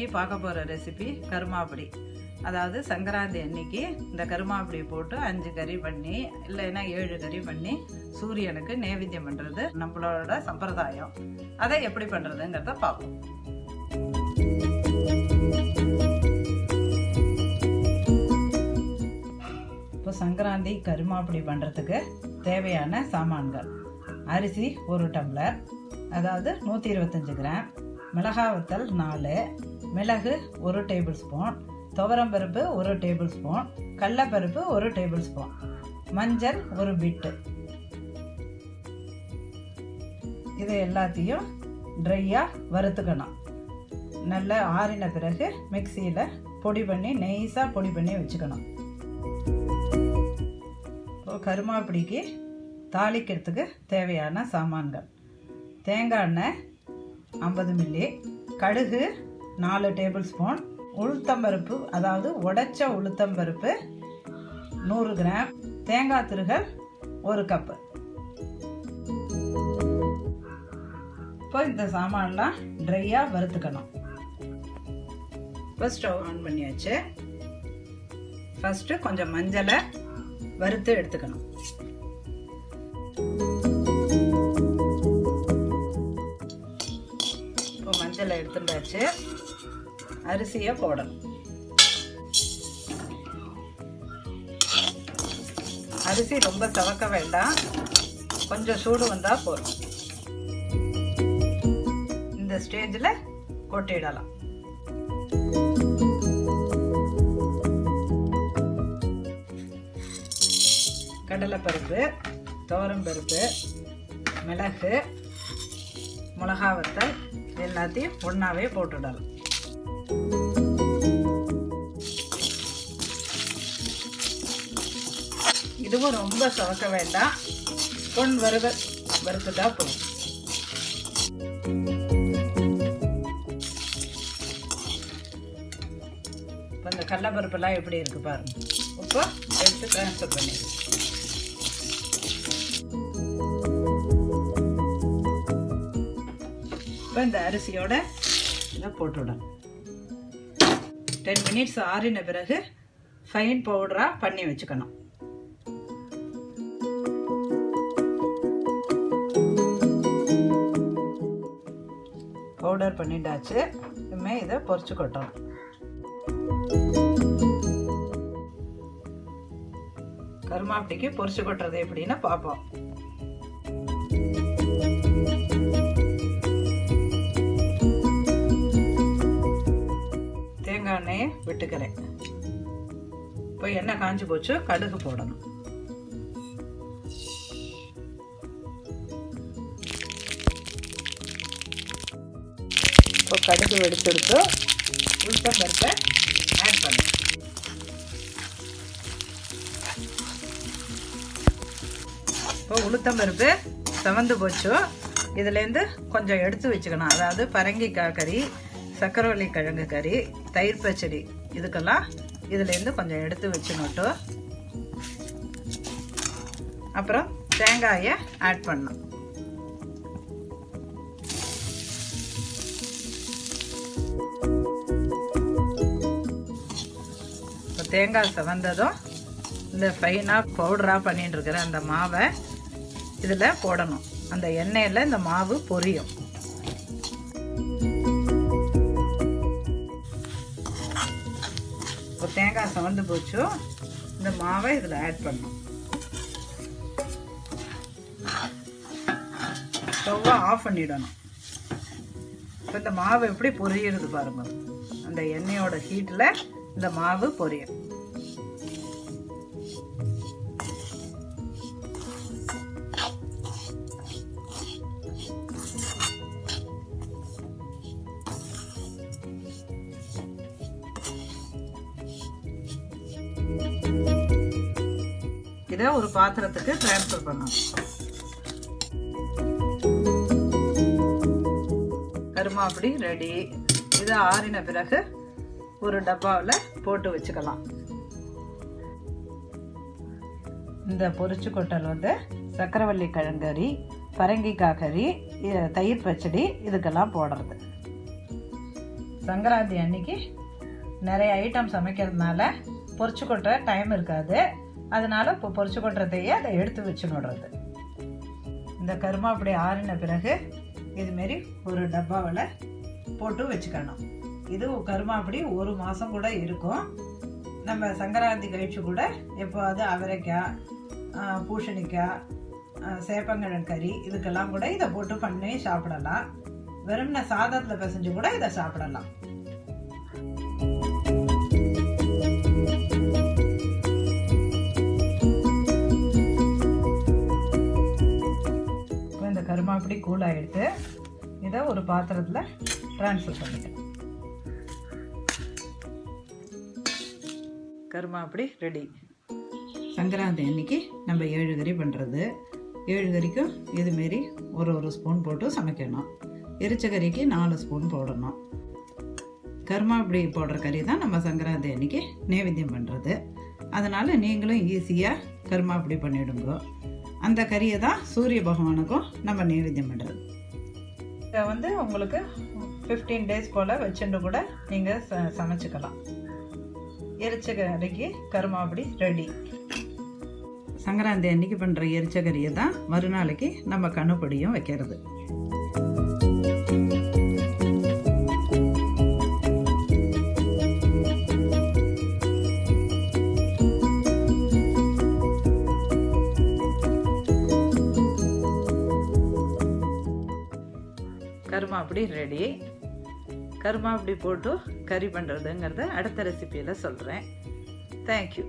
இன்னைக்கு பார்க்க போகிற ரெசிபி கருமாப்பொடி. அதாவது சங்கராந்தி அன்னைக்கு இந்த கருமாப்பொடி போட்டு 5 கறி பண்ணி இல்லைன்னா 7 கறி பண்ணி சூரியனுக்கு நைவேத்தியம் பண்ணுறது நம்மளோட சம்பிரதாயம். அதை எப்படி பண்ணுறதுங்கிறத பார்ப்போம். இப்போ சங்கராந்தி கருமாப்பொடி பண்ணுறதுக்கு தேவையான சாமான்கள்: அரிசி 1 டம்ளர், அதாவது 125 கிராம், மிளகாய் வத்தல் 4, மிளகு 1 டேபிள் ஸ்பூன், துவரம்பருப்பு 1 டேபிள் ஸ்பூன், கடலைப்பருப்பு 1 டேபிள் ஸ்பூன், மஞ்சள் 1 பிட்டு. இதை எல்லாத்தையும் ட்ரையாக வறுத்துக்கணும். நல்லா ஆறின பிறகு மிக்சியில் பொடி பண்ணி நைஸாக பொடி பண்ணி வச்சுக்கணும். கருமாப்பொடிக்கு தாளிக்கிறதுக்கு தேவையான சாமான்கள்: தேங்காய் எண்ணெய் 50 மில்லி, கடுகு 4 டேபிள் ஸ்பூன், உளுத்தம்பருப்பு அதாவது உடைச்ச உளுத்தம்பருப்பு 100 கிராம், தேங்காய் திருகல் 1 கப்பு. இப்போ இந்த சாமான்லாம் ட்ரையாக வறுத்துக்கணும். இப்போ ஸ்டவ் ஆன் பண்ணியாச்சு. ஃபஸ்ட்டு கொஞ்சம் மஞ்சளை வறுத்து எடுத்துக்கணும். இப்போ மஞ்சளை எடுத்துட்டாச்சு. அரிசியை போடணும். அரிசி ரொம்ப சவக்க வேண்டாம், கொஞ்சம் சூடு வந்தால் போதும். இந்த ஸ்டேஜில் கொட்டிடலாம். கடலைப்பருப்பு, துவரம்பருப்பு, மிளகு, மிளகாய் வத்தல் எல்லாத்தையும் ஒன்றாவே போட்டுடலாம். இதுவும் ரொம்ப சவக்க வேண்டாம், பொன் வறுத்துட்டா போதும். இப்போ இந்த கடலைப்பருப்பெல்லாம் எப்படி இருக்கு பாருங்க. இப்போ எடுத்து ட்ரான்ஸ்ஃபர் பண்ணிடுங்க. இப்போ இந்த அரிசியோட இதை போட்டுவிடணும். 10 மினிட்ஸ் ஆறின பிறகு ஃபைன் பவுடராக பண்ணி வச்சுக்கணும். பவுடர் பண்ணிட்டாச்சு. இனிமே இதை பொரிச்சு கொட்டணும். கருமாப்பொடிக்கு பொரிச்சு கொட்டுறது எப்படின்னு பார்ப்போம். தேங்காய் எண்ணெயை விட்டுக்கிறேன். இப்போ எண்ணெய் காஞ்சி போச்சு. கடுகு போடணும். இப்போ கடுகு வெடிச்செடுத்து உளுத்தம்பருப்பை ஆட் பண்ணு. இப்போ உளுத்தம்பருப்பு செவந்து போச்சு. இதுலேருந்து கொஞ்சம் எடுத்து வச்சுக்கணும். அதாவது பரங்கிக்காய் கறி, சக்கரவள்ளி கிழங்கு கறி, தயிர் பச்சடி, இதுக்கெல்லாம் இதுலேருந்து கொஞ்சம் எடுத்து வச்சுனோட்டு அப்புறம் தேங்காயை ஆட் பண்ணணும். இப்போ தேங்காய் செவந்ததும் இந்த ஃபைனாக பவுடராக பண்ணிட்டு இருக்கிற அந்த மாவை இதில் போடணும். அந்த எண்ணெயில் இந்த மாவு பொரியும். இப்போ தேங்காய் செவந்து போச்சு. இந்த மாவை இதில் ஆட் பண்ணணும். ஸ்டவ்வை ஆஃப் பண்ணிடணும். இப்போ இந்த மாவு எப்படி பொரியிறது பாருங்க. அந்த எண்ணெயோட ஹீட்டில் இந்த மாவு பொரியும். இதை ஒரு பாத்திரத்துக்கு ட்ரான்ஸ்ஃபர் பண்ணணும். கருமாப்பொடி ரெடி. இது ஆறின பிறகு ஒரு டப்பாவில் போட்டு வச்சுக்கலாம். இந்த பொரிச்சு கொட்டல் சக்கரவள்ளி கிழங்கறி, பரங்கிக்காய் கறி, தயிர் பச்சடி இதுக்கெல்லாம் போடுறது. சங்கராந்தி அன்னைக்கு நிறைய ஐட்டம் சமைக்கிறதுனால பொரிச்சு கொட்டுற டைம் இருக்காது. அதனால இப்போ பொரிச்சு கொட்டுறதையே அதை எடுத்து வச்சு விடுறது. இந்த கருமாப்பொடி ஆறின பிறகு இதுமாரி ஒரு டப்பாவில் போட்டு வச்சுக்கணும். இது கருமாப்பொடி 1 மாதம் கூட இருக்கும். நம்ம சங்கராந்தி கழிச்சு கூட எப்போது அவரைக்காய், பூசணிக்காய், சேப்பங்கிழங்கு கறி இதுக்கெல்லாம் கூட இதை போட்டு பண்ணி சாப்பிடலாம். வெறும்ன சாதத்தில் பிசைஞ்சு கூட இதை சாப்பிடலாம். இந்த கருமாப்பொடி கூலாக எடுத்து இதை ஒரு பாத்திரத்தில் ட்ரான்ஸ்ஃபர் பண்ணிக்கலாம். கருமாப்பொடி ரெடி. சங்கராந்தி அன்னைக்கு நம்ம 7 கறி பண்ணுறது. 7 கறிக்கும் இதுமாரி ஒரு ஸ்பூன் போட்டு சமைக்கணும். எரிச்ச கறிக்கு 4 ஸ்பூன் போடணும். கருமாப்பொடி போடுற கறி தான் நம்ம சங்கராந்தி அன்னைக்கு நைவேத்தியம் பண்ணுறது. அதனால் நீங்களும் ஈஸியாக கருமாப்பொடி பண்ணிவிடுங்க. அந்த கறியை தான் சூரிய பகவானுக்கும் நம்ம நைவேத்தியம் பண்ணுறது. இதை உங்களுக்கு 15 டேஸ் போல் வச்சுட்டு கூட நீங்கள் சமைச்சிக்கலாம். எரிச்ச கறிக்கு கருமாப்பொடி ரெடி. சங்கராந்தி அன்னைக்கு பண்ணுற எரிச்ச கறியை தான் மறுநாளைக்கு நம்ம கணுப்பொடியும் வைக்கிறது. கருமாப்பொடி ரெடி. கருமாப்பொடி போட்டு கறி பண்ணுறதுங்கிறத அடுத்த ரெசிபியில் சொல்கிறேன். தேங்க்யூ.